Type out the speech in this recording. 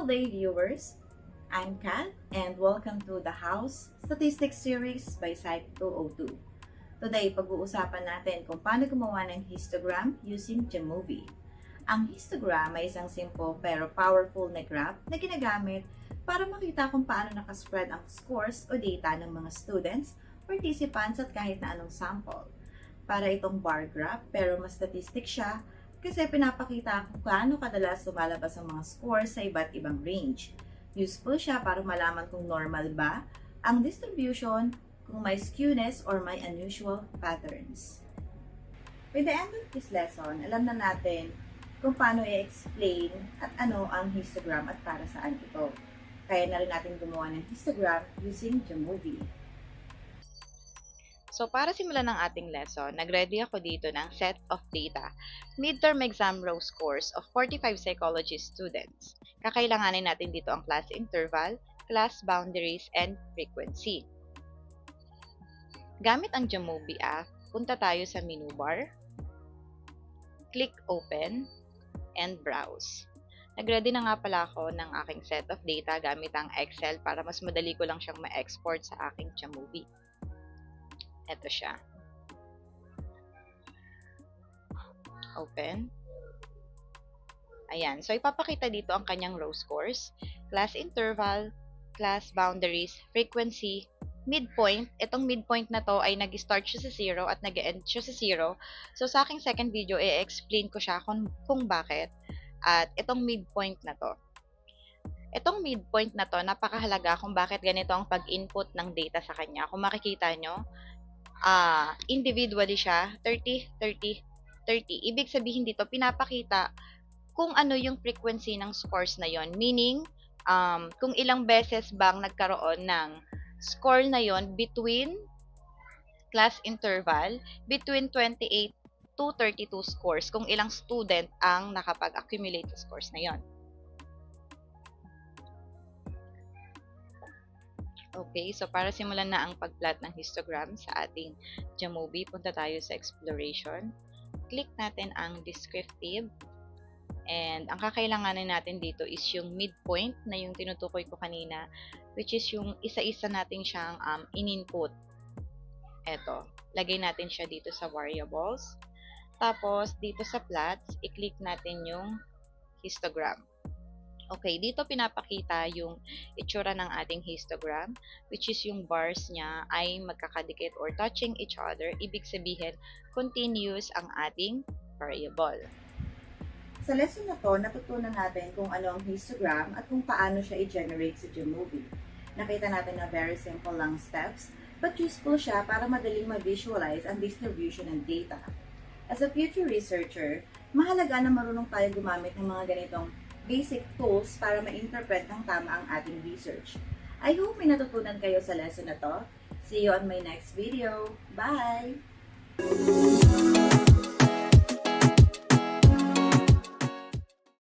Beautiful day, viewers! I'm Kat, and welcome to the House Statistics Series by Psych 202. Today, pag-uusapan natin kung paano gumawa ng histogram using Jamovie. Ang histogram ay isang simple pero powerful na graph na ginagamit para makita kung paano nakaspread ang scores o data ng mga students, participants at kahit na anong sample. Para itong bar graph pero mas statistic siya kasi pinapakita kung gaano kadalas lumalabas ang mga scores sa iba't ibang range. Useful siya para malaman kung normal ba ang distribution, kung may skewness or may unusual patterns. By the end of this lesson, alam na natin kung paano i-explain at ano ang histogram at para saan ito. Kaya na rin natin gumawa ng histogram using Jamovie. So, para simulan ng ating lesson, nag-ready ako dito ng set of data, midterm exam row scores of 45 psychology students. Kakailanganin natin dito ang class interval, class boundaries, and frequency. Gamit ang Jamovie app, punta tayo sa menu bar, click open, and browse. Nag-ready na nga pala ako ng aking set of data gamit ang Excel para mas madali ko lang siyang ma-export sa aking Jamovie. Ito siya. Open. Ayan. So, ipapakita dito ang kanyang row scores, class interval, class boundaries, frequency, midpoint. Itong midpoint na to ay nag-start siya sa 0 at nag-end siya sa 0. So, sa aking second video, i-explain ko siya kung bakit. At itong midpoint na to. Itong midpoint na to, napakahalaga kung bakit ganito ang pag-input ng data sa kanya. Kung makikita nyo, individually siya, 30, 30, 30. Ibig sabihin dito, pinapakita kung ano yung frequency ng scores na yon. Meaning, kung ilang beses bang nagkaroon ng score na yon between class interval, between 28 to 32 scores, kung ilang student ang nakapag-accumulate sa scores na yon. Okay, so para simulan na ang pag-plot ng histogram sa ating Jamovie, punta tayo sa exploration. Click natin ang descriptive. And ang kakailanganin natin dito is yung midpoint na yung tinutukoy ko kanina, which is yung isa-isa natin siyang in-input. Eto, lagay natin siya dito sa variables. Tapos, dito sa plots, i-click natin yung histogram. Okay, dito pinapakita yung itsura ng ating histogram, which is yung bars niya ay magkakadikit or touching each other. Ibig sabihin, continuous ang ating variable. Sa lesson na to, natutunan natin kung ano ang histogram at kung paano siya i-generate sa Jamovie. Nakita natin na very simple lang steps, but useful siya para madaling ma-visualize ang distribution ng data. As a future researcher, mahalaga na marunong tayo gumamit ng mga ganitong basic tools para ma-interpret ng tama ang ating research. I hope may natutunan kayo sa lesson na to. See you on my next video. Bye!